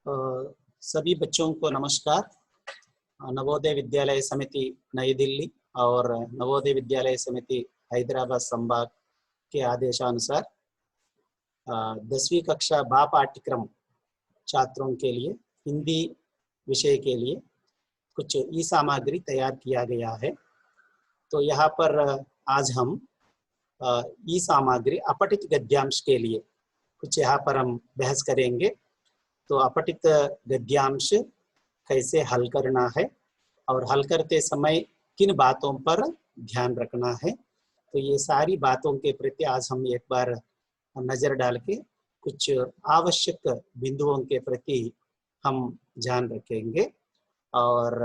सभी बच्चों को नमस्कार। नवोदय विद्यालय समिति नई दिल्ली और नवोदय विद्यालय समिति हैदराबाद संभाग के आदेशानुसार 10वीं कक्षा बा पाठ्यक्रम छात्रों के लिए हिंदी विषय के लिए कुछ ई सामग्री तैयार किया गया है। तो यहाँ पर आज हम ई सामग्री अपठित गद्यांश के लिए कुछ यहाँ पर हम बहस करेंगे। तो अपठित गद्यांश कैसे हल करना है और हल करते समय किन बातों पर ध्यान रखना है, तो ये सारी बातों के प्रति आज हम एक बार नज़र डाल के कुछ आवश्यक बिंदुओं के प्रति हम ध्यान रखेंगे। और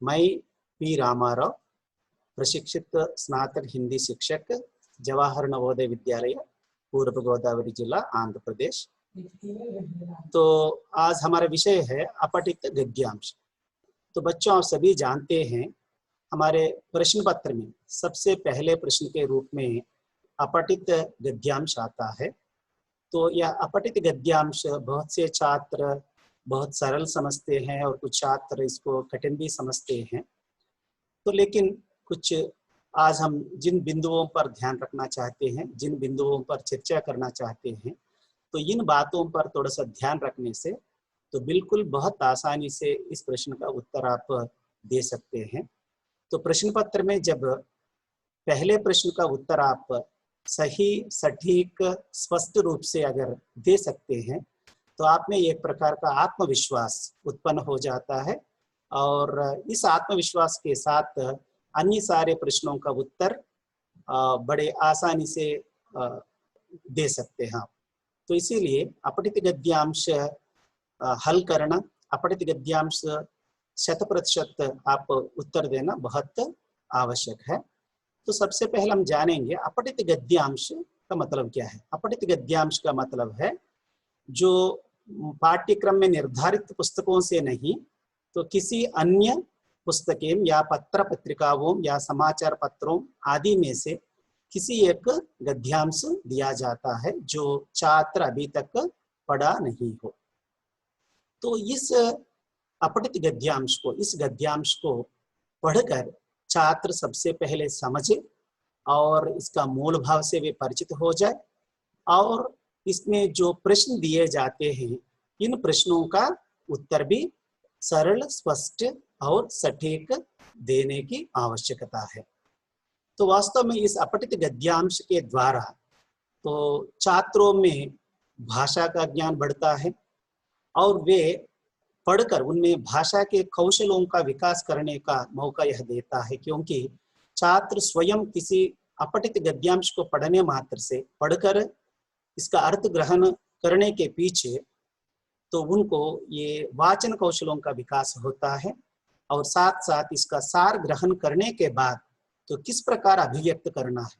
मैं पी रामाराव, प्रशिक्षित स्नातक हिंदी शिक्षक, जवाहर नवोदय विद्यालय, पूर्व गोदावरी जिला, आंध्र प्रदेश। तो आज हमारा विषय है अपठित गद्यांश। तो बच्चों, आप सभी जानते हैं हमारे प्रश्न पत्र में सबसे पहले प्रश्न के रूप में अपठित गद्यांश आता है। तो यह अपठित गद्यांश बहुत से छात्र बहुत सरल समझते हैं और कुछ छात्र इसको कठिन भी समझते हैं। तो लेकिन कुछ आज हम जिन बिंदुओं पर ध्यान रखना चाहते हैं, जिन बिंदुओं पर चर्चा करना चाहते हैं, तो इन बातों पर थोड़ा सा ध्यान रखने से तो बिल्कुल बहुत आसानी से इस प्रश्न का उत्तर आप दे सकते हैं। तो प्रश्न पत्र में जब पहले प्रश्न का उत्तर आप सही, सटीक, स्पष्ट रूप से अगर दे सकते हैं तो आप में एक प्रकार का आत्मविश्वास उत्पन्न हो जाता है और इस आत्मविश्वास के साथ अन्य सारे प्रश्नों का उत्तर बड़े आसानी से दे सकते हैं आप। तो इसीलिए अपठित गद्यांश हल करना, अपठित गद्यांश 100% आप उत्तर देना बहुत आवश्यक है। तो सबसे पहले हम जानेंगे अपठित गद्यांश का मतलब क्या है। अपठित गद्यांश का मतलब है जो पाठ्यक्रम में निर्धारित पुस्तकों से नहीं तो किसी अन्य पुस्तकें या पत्र पत्रिकाओं या समाचार पत्रों आदि में से किसी एक गद्यांश दिया जाता है जो छात्र अभी तक पढ़ा नहीं हो। तो इस अपठित गद्यांश को, इस गद्यांश को पढ़कर छात्र सबसे पहले समझे और इसका मूल भाव से वे परिचित हो जाए और इसमें जो प्रश्न दिए जाते हैं इन प्रश्नों का उत्तर भी सरल, स्पष्ट और सटीक देने की आवश्यकता है। तो वास्तव में इस अपठित गद्यांश के द्वारा तो छात्रों में भाषा का ज्ञान बढ़ता है और वे पढ़कर उनमें भाषा के कौशलों का विकास करने का मौका यह देता है, क्योंकि छात्र स्वयं किसी अपठित गद्यांश को पढ़ने मात्र से, पढ़कर इसका अर्थ ग्रहण करने के पीछे तो उनको ये वाचन कौशलों का विकास होता है और साथ साथ इसका सार ग्रहण करने के बाद तो किस प्रकार अभिव्यक्त करना है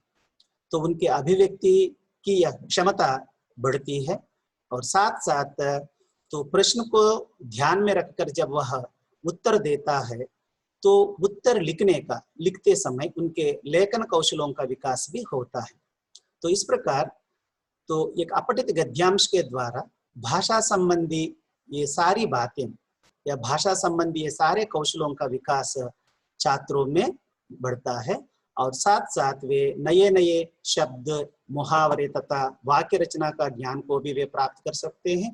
तो उनके अभिव्यक्ति की यह क्षमता बढ़ती है। और साथ साथ तो प्रश्न को ध्यान में रखकर जब वह उत्तर देता है तो उत्तर लिखते समय उनके लेखन कौशलों का विकास भी होता है। तो इस प्रकार तो एक अपठित गद्यांश के द्वारा भाषा संबंधी ये सारी बातें या भाषा संबंधी ये सारे कौशलों का विकास छात्रों में बढ़ता है और साथ साथ वे नए नए शब्द, मुहावरे तथा वाक्य रचना का ज्ञान को भी वे प्राप्त कर सकते हैं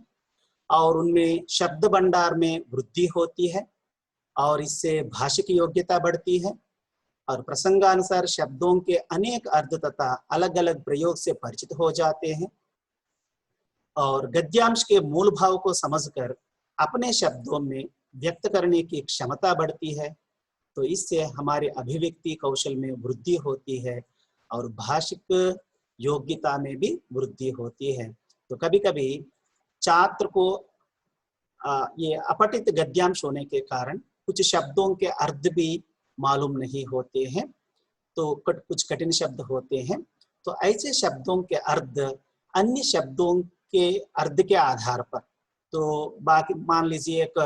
और उनमें शब्द भंडार में वृद्धि होती है और इससे भाषिक योग्यता बढ़ती है और प्रसंगानुसार शब्दों के अनेक अर्थ तथा अलग अलग प्रयोग से परिचित हो जाते हैं और गद्यांश के मूल भाव को समझकर अपने शब्दों में व्यक्त करने की क्षमता बढ़ती है। तो इससे हमारे अभिव्यक्ति कौशल में वृद्धि होती है और भाषिक योग्यता में भी वृद्धि होती है। तो कभी कभी छात्र को ये अपठित गद्यांश होने के कारण कुछ शब्दों के अर्थ भी मालूम नहीं होते हैं, तो कुछ कठिन शब्द होते हैं। तो ऐसे शब्दों के अर्थ अन्य शब्दों के अर्थ के आधार पर, तो बाकी मान लीजिए एक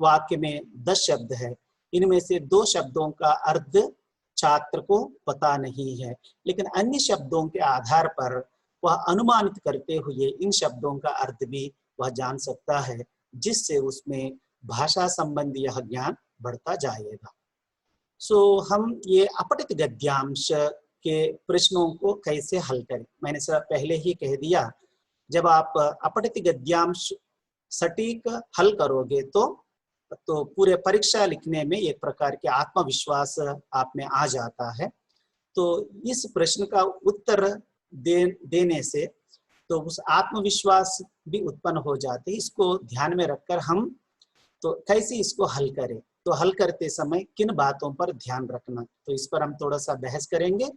वाक्य में 10 शब्द है, इनमें से 2 शब्दों का अर्थ छात्र को पता नहीं है, लेकिन अन्य शब्दों के आधार पर वह अनुमानित करते हुए इन शब्दों का अर्थ भी वह जान सकता है। जिससे उसमें भाषा संबंधी यह ज्ञान बढ़ता जाएगा। हम ये अपठित गद्यांश के प्रश्नों को कैसे हल करें, मैंने पहले ही कह दिया, जब आप अपठित गद्यांश सटीक हल करोगे तो पूरे परीक्षा लिखने में एक प्रकार के आत्मविश्वास आप में आ जाता है। तो इस प्रश्न का उत्तर देने से तो उस आत्मविश्वास भी उत्पन्न हो जाते है। इसको ध्यान में रखकर हम तो कैसे इसको हल करें, तो हल करते समय किन बातों पर ध्यान रखना, तो इस पर हम थोड़ा सा बहस करेंगे।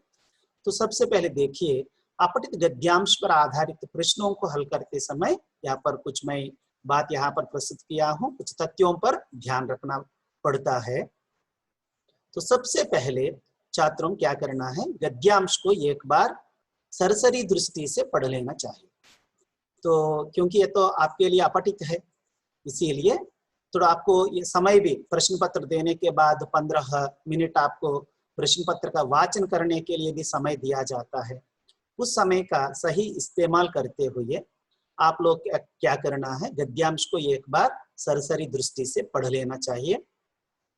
तो सबसे पहले देखिए, अपठित गद्यांश पर आधारित प्रश्नों को हल करते समय यहाँ पर कुछ मैं बात यहाँ पर प्रस्तुत किया हूँ, कुछ तथ्यों पर ध्यान रखना पड़ता है। तो सबसे पहले छात्रों क्या करना है, गद्यांश को एक बार सरसरी दृष्टि से पढ़ लेना चाहिए। तो क्योंकि ये तो आपके लिए अपठित है, इसीलिए थोड़ा आपको ये समय भी प्रश्न पत्र देने के बाद 15 मिनट आपको प्रश्न पत्र का वाचन करने के लिए भी समय दिया जाता है। उस समय का सही इस्तेमाल करते हुए आप लोग क्या करना है, गद्यांश को एक बार सरसरी दृष्टि से पढ़ लेना चाहिए।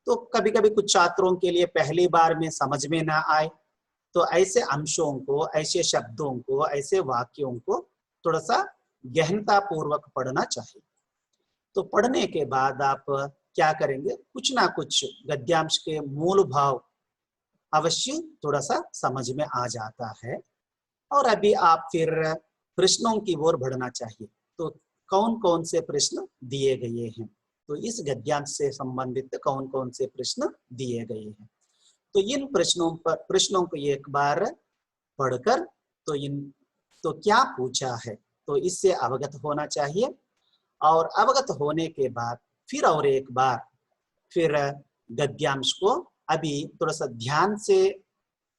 तो कभी कभी कुछ छात्रों के लिए पहली बार में समझ में ना आए, तो ऐसे अंशों को, ऐसे शब्दों को, ऐसे वाक्यों को थोड़ा सा गहनता पूर्वक पढ़ना चाहिए। तो पढ़ने के बाद आप क्या करेंगे, कुछ ना कुछ गद्यांश के मूल भाव अवश्य थोड़ा सा समझ में आ जाता है। और अभी आप फिर प्रश्नों की ओर बढ़ना चाहिए। तो कौन कौन से प्रश्न दिए गए हैं, तो इस गद्यांश से संबंधित कौन कौन से प्रश्न दिए गए हैं, तो इन प्रश्नों को एक बार पढ़कर तो क्या पूछा है, तो इससे अवगत होना चाहिए। और अवगत होने के बाद फिर और एक बार फिर गद्यांश को अभी थोड़ा सा ध्यान से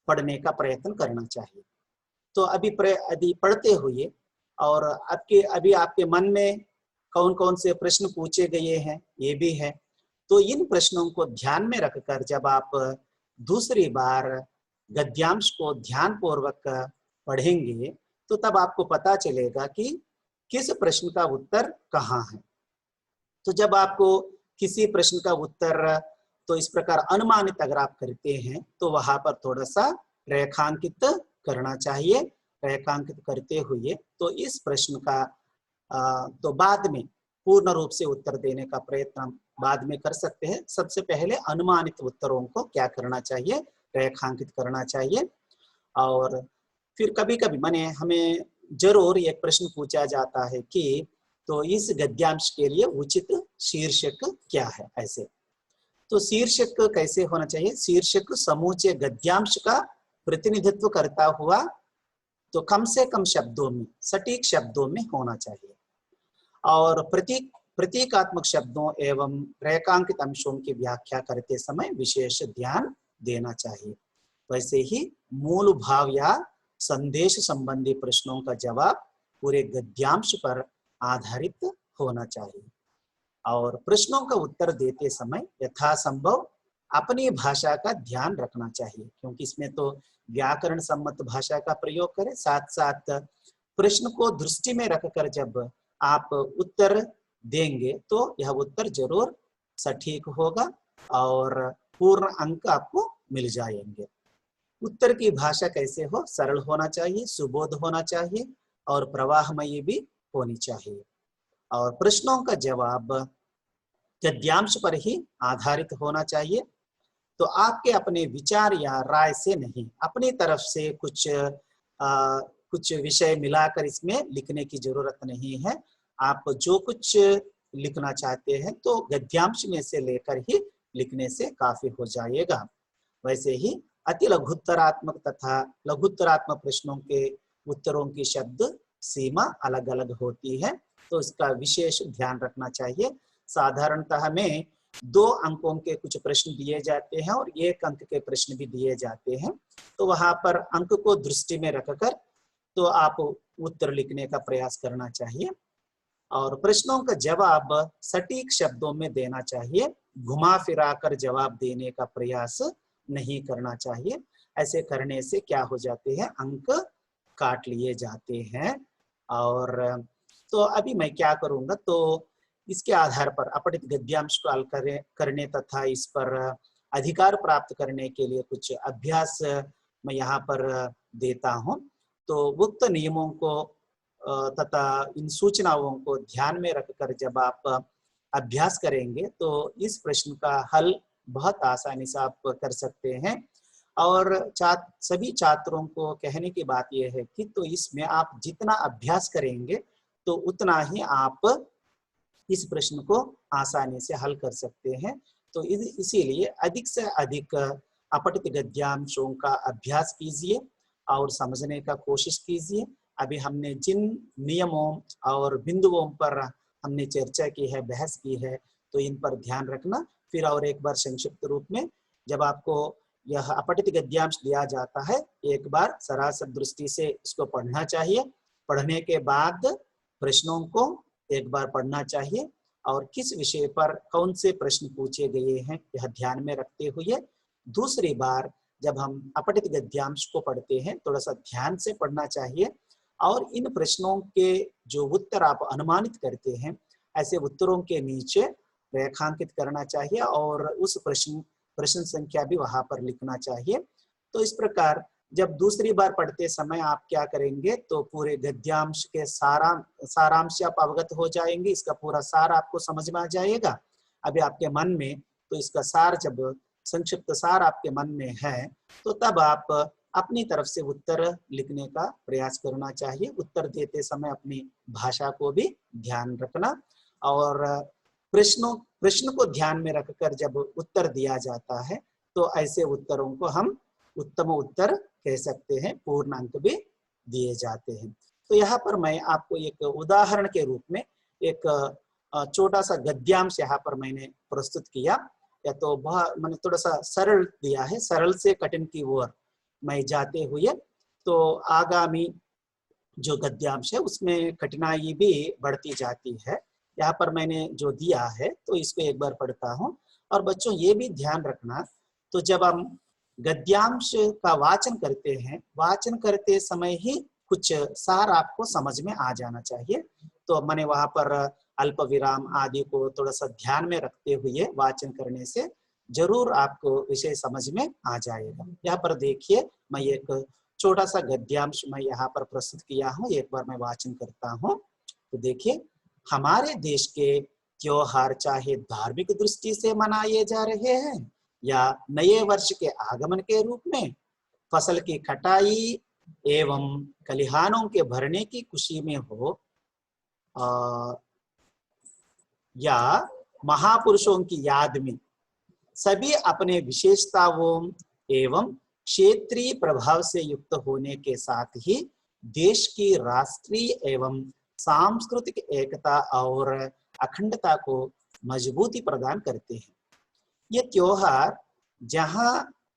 पढ़ने का प्रयत्न करना चाहिए। तो अभी पढ़ते हुए और अभी आपके मन में कौन कौन से प्रश्न पूछे गए हैं ये भी है, तो इन प्रश्नों को ध्यान में रखकर जब आप दूसरी बार गद्यांश को ध्यान पूर्वक पढ़ेंगे तो तब आपको पता चलेगा कि किस प्रश्न का उत्तर कहाँ है। तो जब आपको किसी प्रश्न का उत्तर तो इस प्रकार अनुमानित अगर आप करते हैं तो वहां पर थोड़ा सा रेखांकित करना चाहिए। रेखांकित करते हुए तो इस प्रश्न का तो बाद में पूर्ण रूप से उत्तर देने का प्रयत्न बाद में कर सकते हैं। सबसे पहले अनुमानित उत्तरों को क्या करना चाहिए, रेखांकित करना चाहिए। और फिर कभी कभी माने हमें जरूर एक प्रश्न पूछा जाता है कि तो इस गद्यांश के लिए उचित शीर्षक क्या है, ऐसे तो शीर्षक कैसे होना चाहिए, शीर्षक समूचे गद्यांश का प्रतिनिधित्व करता हुआ तो कम से कम शब्दों में, सटीक शब्दों में होना चाहिए। और प्रतीकात्मक शब्दों एवं रेखांकित अंशों की व्याख्या करते समय विशेष ध्यान देना चाहिए। वैसे ही मूल भाव या संदेश संबंधी प्रश्नों का जवाब पूरे गद्यांश पर आधारित होना चाहिए। और प्रश्नों का उत्तर देते समय यथासंभव अपनी भाषा का ध्यान रखना चाहिए, क्योंकि इसमें तो व्याकरण सम्मत भाषा का प्रयोग करें, साथ साथ प्रश्न को दृष्टि में रखकर जब आप उत्तर देंगे तो यह उत्तर जरूर सटीक होगा और पूर्ण अंक आपको मिल जाएंगे। उत्तर की भाषा कैसे हो, सरल होना चाहिए, सुबोध होना चाहिए और प्रवाहमयी भी होनी चाहिए। और प्रश्नों का जवाब गद्यांश पर ही आधारित होना चाहिए। तो आपके अपने विचार या राय से नहीं, अपनी तरफ से कुछ विषय मिलाकर इसमें लिखने की जरूरत नहीं है। आप जो कुछ लिखना चाहते हैं तो गद्यांश में से लेकर ही लिखने से काफी हो जाएगा। वैसे ही अति लघुत्तरात्मक तथा लघुत्तरात्मक प्रश्नों के उत्तरों की शब्द सीमा अलग अलग होती है, तो इसका विशेष ध्यान रखना चाहिए। साधारणतः हमें 2 अंकों के कुछ प्रश्न दिए जाते हैं और 1 अंक के प्रश्न भी दिए जाते हैं, तो वहां पर अंक को दृष्टि में रखकर तो आप उत्तर लिखने का प्रयास करना चाहिए। और प्रश्नों का जवाब सटीक शब्दों में देना चाहिए, घुमा फिरा कर जवाब देने का प्रयास नहीं करना चाहिए। ऐसे करने से क्या हो जाते हैं, अंक काट लिए जाते हैं। और तो अभी मैं क्या करूंगा, तो इसके आधार पर अपठित गद्यांश को हल करने तथा इस पर अधिकार प्राप्त करने के लिए कुछ अभ्यास मैं यहाँ पर देता हूँ। तो उक्त नियमों को तथा इन सूचनाओं को ध्यान में रखकर जब आप अभ्यास करेंगे तो इस प्रश्न का हल बहुत आसानी से आप कर सकते हैं। और सभी छात्रों को कहने की बात यह है कि तो इसमें आप जितना अभ्यास करेंगे तो उतना ही आप इस प्रश्न को आसानी से हल कर सकते हैं। तो इसीलिए अधिक से अधिक अपठित गद्यांशों का अभ्यास कीजिए और समझने का कोशिश कीजिए। अभी हमने जिन नियमों और बिंदुओं पर हमने चर्चा की है, बहस की है, तो इन पर ध्यान रखना। फिर और एक बार संक्षिप्त रूप में, जब आपको यह अपठित गद्यांश दिया जाता है, एक बार सरासर दृष्टि से इसको पढ़ना चाहिए। पढ़ने के बाद प्रश्नों को एक बार पढ़ना चाहिए और किस विषय पर कौन से प्रश्न पूछे गए हैं यह ध्यान में रखते हुए दूसरी बार जब हम अपठित गद्यांश को पढ़ते हैं थोड़ा सा ध्यान से पढ़ना चाहिए और इन प्रश्नों के जो उत्तर आप अनुमानित करते हैं ऐसे उत्तरों के नीचे रेखांकित करना चाहिए और उस प्रश्न संख्या भी वहां पर लिखना चाहिए। तो इस प्रकार जब दूसरी बार पढ़ते समय आप क्या करेंगे तो पूरे गद्यांश के सारांश से आप अवगत हो जाएंगे, इसका पूरा सार आपको समझ में आ जाएगा। अभी आपके मन में तो इसका सार, जब संक्षिप्त सार आपके मन में है तो तब आप अपनी तरफ से उत्तर लिखने का प्रयास करना चाहिए। उत्तर देते समय अपनी भाषा को भी ध्यान रखना और प्रश्न को ध्यान में रखकर जब उत्तर दिया जाता है तो ऐसे उत्तरों को हम उत्तम उत्तर कह सकते हैं, पूर्ण अंक भी दिए जाते हैं। तो यहाँ पर मैं आपको एक उदाहरण के रूप में एक छोटा सा गद्यांश यहाँ पर मैंने प्रस्तुत किया, या तो मैंने थोड़ा सा सरल दिया है, सरल से कठिन की ओर मैं जाते हुए तो आगामी जो गद्यांश है उसमें कठिनाई भी बढ़ती जाती है। यहाँ पर मैंने जो दिया है तो इसको एक बार पढ़ता हूँ। और बच्चों ये भी ध्यान रखना, तो जब हम गद्यांश का वाचन करते हैं, वाचन करते समय ही कुछ सार आपको समझ में आ जाना चाहिए। तो मैंने वहां पर अल्प विराम आदि को थोड़ा सा ध्यान में रखते हुए वाचन करने से जरूर आपको विषय समझ में आ जाएगा। यहाँ पर देखिए, मैं एक छोटा सा गद्यांश मैं यहाँ पर प्रस्तुत किया हूँ, एक बार मैं वाचन करता हूँ। तो देखिए, हमारे देश के त्योहार चाहे धार्मिक दृष्टि से मनाए जा रहे हैं या नए वर्ष के आगमन के रूप में, फसल की कटाई एवं खलिहानों के भरने की खुशी में हो या महापुरुषों की याद में, सभी अपने विशेषताओं एवं क्षेत्रीय प्रभाव से युक्त होने के साथ ही देश की राष्ट्रीय एवं सांस्कृतिक एकता और अखंडता को मजबूती प्रदान करते हैं। ये त्योहार जहां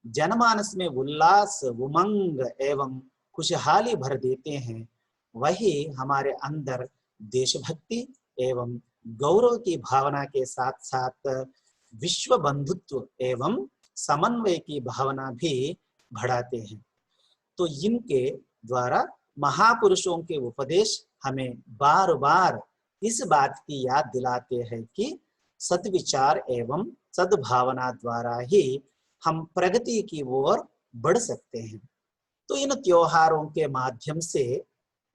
जनमानस में उल्लास, उमंग एवं खुशहाली भर देते हैं, वही हमारे अंदर देशभक्ति एवं गौरव की भावना के साथ साथ विश्व बंधुत्व एवं समन्वय की भावना भी बढ़ाते हैं। तो इनके द्वारा महापुरुषों के उपदेश हमें बार बार इस बात की याद दिलाते हैं कि सद्विचार एवं सद्भावना द्वारा ही हम प्रगति की ओर बढ़ सकते हैं। तो इन त्योहारों के माध्यम से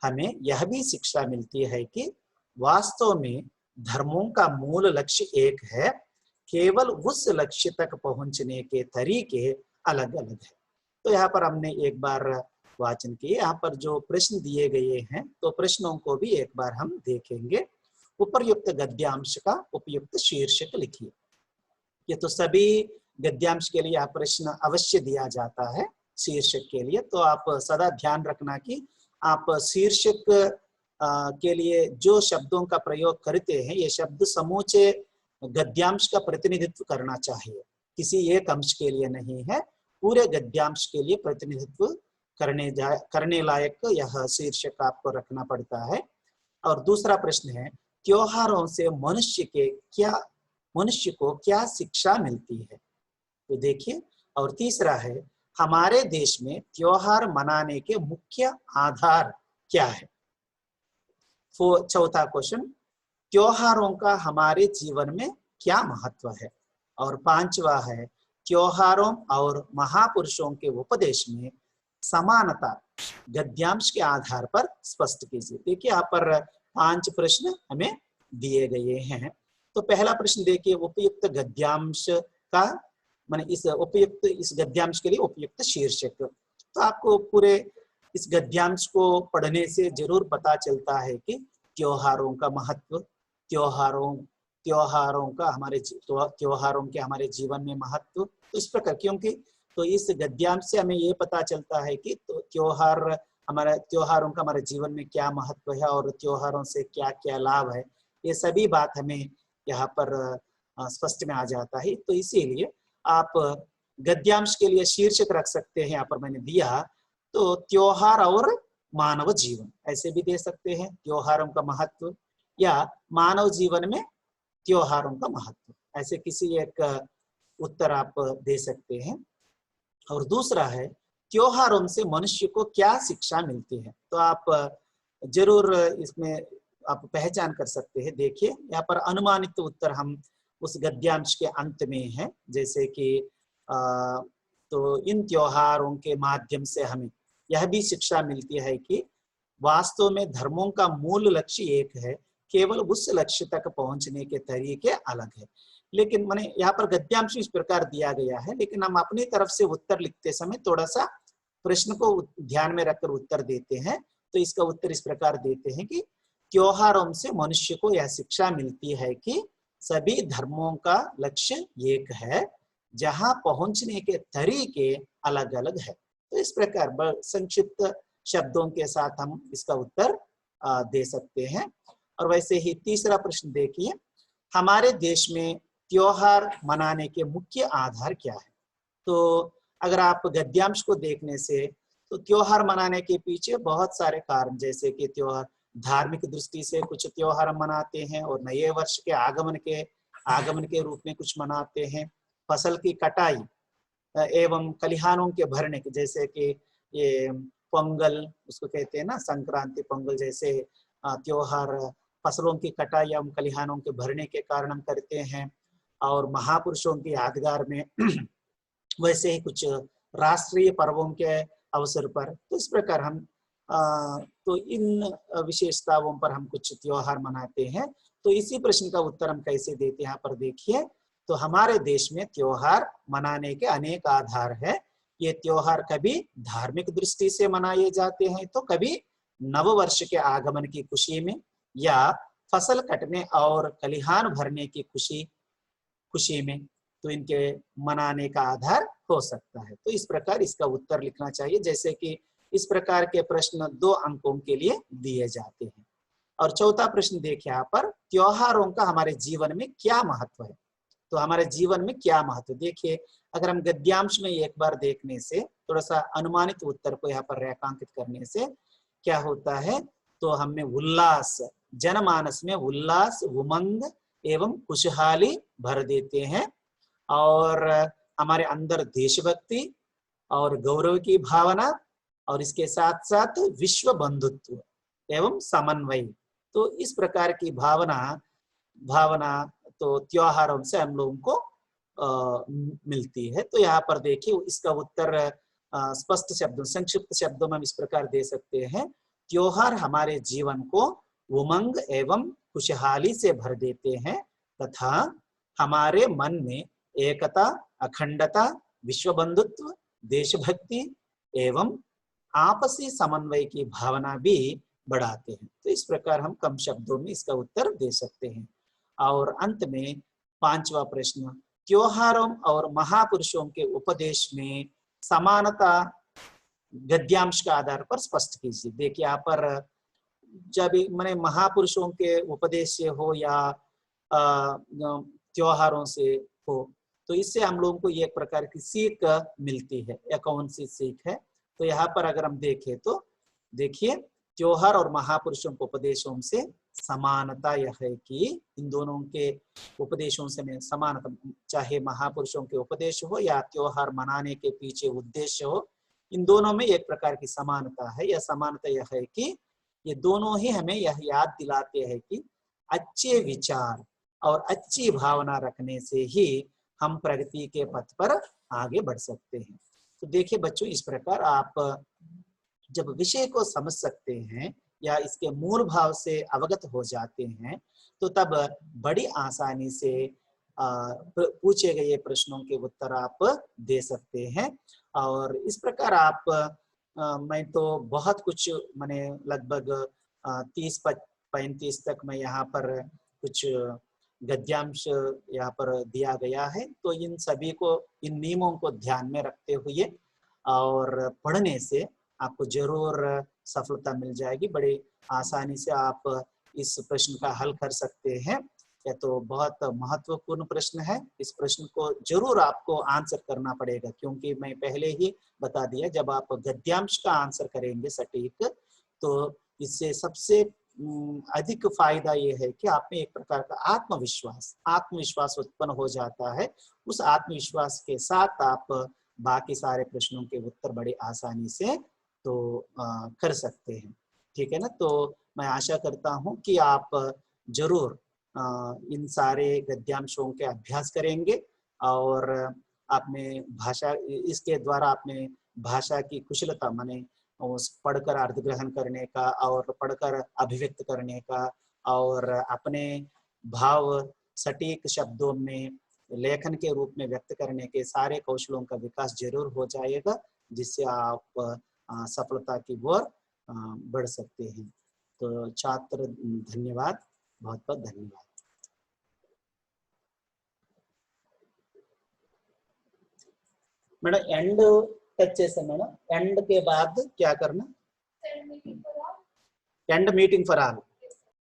हमें यह भी शिक्षा मिलती है कि वास्तव में धर्मों का मूल लक्ष्य एक है, केवल उस लक्ष्य तक पहुंचने के तरीके अलग अलग है। तो यहाँ पर हमने एक बार वाचन किए, यहाँ पर जो प्रश्न दिए गए हैं तो प्रश्नों को भी एक बार हम देखेंगे। उपर्युक्त गद्यांश का उपयुक्त शीर्षक लिखिए। ये तो सभी गद्यांश के लिए आप प्रश्न अवश्य दिया जाता है शीर्षक के लिए, तो आप सदा ध्यान रखना कि आप शीर्षक के लिए जो शब्दों का प्रयोग करते हैं ये शब्द समूचे गद्यांश का प्रतिनिधित्व करना चाहिए, किसी एक अंश के लिए नहीं है, पूरे गद्यांश के लिए प्रतिनिधित्व करने लायक यह शीर्षक आपको रखना पड़ता है। और दूसरा प्रश्न है, त्योहारों से मनुष्य को क्या शिक्षा मिलती है? तो देखिए, और तीसरा है, हमारे देश में त्योहार मनाने के मुख्य आधार क्या है? चौथा क्वेश्चन, त्योहारों का हमारे जीवन में क्या महत्व है। और पांचवा है त्योहारों और महापुरुषों के उपदेश में समानता गद्यांश के आधार पर स्पष्ट कीजिए। देखिए यहाँ पर 5 प्रश्न हमें दिए गए हैं। तो पहला प्रश्न देखिए, उपयुक्त गद्यांश का माने इस गद्यांश के लिए उपयुक्त शीर्षक। तो आपको पूरे इस गद्यांश को पढ़ने से जरूर पता चलता है कि त्योहारों का महत्व, त्योहारों के हमारे जीवन में महत्व। तो इस प्रकार क्योंकि तो इस गद्यांश से हमें ये पता चलता है कि तो त्योहारों का हमारे जीवन में क्या महत्व है और त्योहारों से क्या क्या लाभ है, ये सभी बात हमें यहाँ पर स्पष्ट में आ जाता है। तो इसीलिए आप गद्यांश के लिए शीर्षक रख सकते हैं, यहाँ पर मैंने दिया तो त्योहार और मानव जीवन, ऐसे भी दे सकते हैं, त्योहारों का महत्व या मानव जीवन में त्योहारों का महत्व, ऐसे किसी एक उत्तर आप दे सकते हैं। और दूसरा है त्योहारों से मनुष्य को क्या शिक्षा मिलती है। तो आप जरूर इसमें आप पहचान कर सकते हैं। देखिए यहाँ पर अनुमानित उत्तर हम उस गद्यांश के अंत में है, जैसे कि तो इन त्योहारों के माध्यम से हमें यह भी शिक्षा मिलती है कि वास्तव में धर्मों का मूल लक्ष्य एक है, केवल उस लक्ष्य तक पहुंचने के तरीके अलग है। लेकिन मैंने यहाँ पर गद्यांश इस प्रकार दिया गया है, लेकिन हम अपनी तरफ से उत्तर लिखते समय थोड़ा सा प्रश्न को ध्यान में रखकर उत्तर देते हैं। तो इसका उत्तर इस प्रकार देते हैं कि त्योहारों से मनुष्य को यह शिक्षा मिलती है कि सभी धर्मों का लक्ष्य एक है, जहां पहुंचने के तरीके अलग अलग है। तो इस प्रकार संक्षिप्त शब्दों के साथ हम इसका उत्तर दे सकते हैं। और वैसे ही तीसरा प्रश्न देखिए, हमारे देश में त्योहार मनाने के मुख्य आधार क्या है। तो अगर आप गद्यांश को देखने से तो त्योहार मनाने के पीछे बहुत सारे कारण, जैसे कि त्योहार धार्मिक दृष्टि से कुछ त्योहार मनाते हैं और नए वर्ष के आगमन के रूप में कुछ मनाते हैं, फसल की कटाई एवं खलिहानों के भरने के, जैसे कि ये पोंगल उसको कहते हैं ना, संक्रांति पोंगल जैसे त्योहार फसलों की कटाई एवं खलिहानों के भरने के कारण हम करते हैं। और महापुरुषों की यादगार में वैसे ही कुछ राष्ट्रीय पर्वों के अवसर पर। तो इस प्रकार हम तो इन विशेषताओं पर हम कुछ त्योहार मनाते हैं। तो इसी प्रश्न का उत्तर हम कैसे देते हैं, यहाँ पर देखिए। तो हमारे देश में त्योहार मनाने के अनेक आधार है। ये त्योहार कभी धार्मिक दृष्टि से मनाए जाते हैं, तो कभी नव वर्ष के आगमन की खुशी में या फसल कटने और खलिहान भरने की खुशी में, तो इनके मनाने का आधार हो सकता है। तो इस प्रकार इसका उत्तर लिखना चाहिए, जैसे कि इस प्रकार के प्रश्न 2 अंकों के लिए दिए जाते हैं। और चौथा प्रश्न देखिए यहाँ पर, त्योहारों का हमारे जीवन में क्या महत्व है। तो हमारे जीवन में क्या महत्व, देखिए अगर हम गद्यांश में एक बार देखने से थोड़ा सा अनुमानित उत्तर को यहाँ पर रेखांकित करने से क्या होता है, तो हमें उल्लास, जनमानस में उल्लास, उमंग एवं खुशहाली भर देते हैं। और हमारे अंदर देशभक्ति और गौरव की भावना, और इसके साथ साथ विश्व बंधुत्व एवं समन्वय। तो इस प्रकार की भावना तो त्योहारों से हम लोगों को मिलती है। तो यहाँ पर देखिए इसका उत्तर स्पष्ट शब्दों, संक्षिप्त शब्दों में हम इस प्रकार दे सकते हैं, त्योहार हमारे जीवन को उमंग एवं खुशहाली से भर देते हैं तथा हमारे मन में एकता, अखंडता, विश्व बंधुत्व, देशभक्ति एवं आपसी समन्वय की भावना भी बढ़ाते हैं। तो इस प्रकार हम कम शब्दों में इसका उत्तर दे सकते हैं। और अंत में 5वां प्रश्न, त्योहारों और महापुरुषों के उपदेश में समानता गद्यांश के आधार पर स्पष्ट कीजिए। देखिए यहाँ पर जब मैंने महापुरुषों के उपदेश से हो या त्योहारों से हो, तो इससे हम लोगों को एक प्रकार की सीख मिलती है। या कौन सी सीख है, तो यहाँ पर अगर हम देखें तो देखिए त्योहार और महापुरुषों के उपदेशों से समानता यह है कि इन दोनों के उपदेशों से में समानता, चाहे महापुरुषों के उपदेश हो या त्योहार मनाने के पीछे उद्देश्य हो, इन दोनों में एक प्रकार की समानता है। यह समानता यह है कि ये दोनों ही हमें यह याद दिलाते हैं कि अच्छे विचार और अच्छी भावना रखने से ही हम प्रगति के पथ पर आगे बढ़ सकते हैं। तो देखिए बच्चों, इस प्रकार आप जब विषय को समझ सकते हैं या इसके मूल भाव से अवगत हो जाते हैं, तो तब बड़ी आसानी से पूछे गए प्रश्नों के उत्तर आप दे सकते हैं। और इस प्रकार आप मैं तो बहुत कुछ मैंने लगभग 30-35 तक मैं यहाँ पर कुछ गद्यांश यहाँ पर दिया गया है। तो इन सभी को, इन नियमों को ध्यान में रखते हुए और पढ़ने से आपको जरूर सफलता मिल जाएगी। बड़ी आसानी से आप इस प्रश्न का हल कर सकते हैं। यह तो बहुत महत्वपूर्ण प्रश्न है। इस प्रश्न को जरूर आपको आंसर करना पड़ेगा, क्योंकि मैं पहले ही बता दिया, जब आप गद्यांश का आंसर करेंगे सटीक, तो इससे सबसे अधिक फायदा ये है कि आप में एक प्रकार का आत्मविश्वास उत्पन्न हो जाता है। उस आत्मविश्वास के साथ आप बाकी सारे प्रश्नों के उत्तर बड़ी आसानी से तो कर सकते हैं। ठीक है ना। तो मैं आशा करता हूं कि आप जरूर इन सारे गद्यांशों के अभ्यास करेंगे और आपने भाषा, इसके द्वारा आपने भाषा की कुशलता, माने उस पढ़कर अर्थ ग्रहण करने का और पढ़कर अभिव्यक्त करने का और अपने भाव सटीक शब्दों में लेखन के रूप में व्यक्त करने के सारे कौशलों का विकास जरूर हो जाएगा, जिससे आप सफलता की ओर बढ़ सकते हैं। तो छात्र धन्यवाद, बहुत बहुत धन्यवाद। मैडम एंड टच చేసా మేడం, एंड के बाद क्या करना? And meeting for all.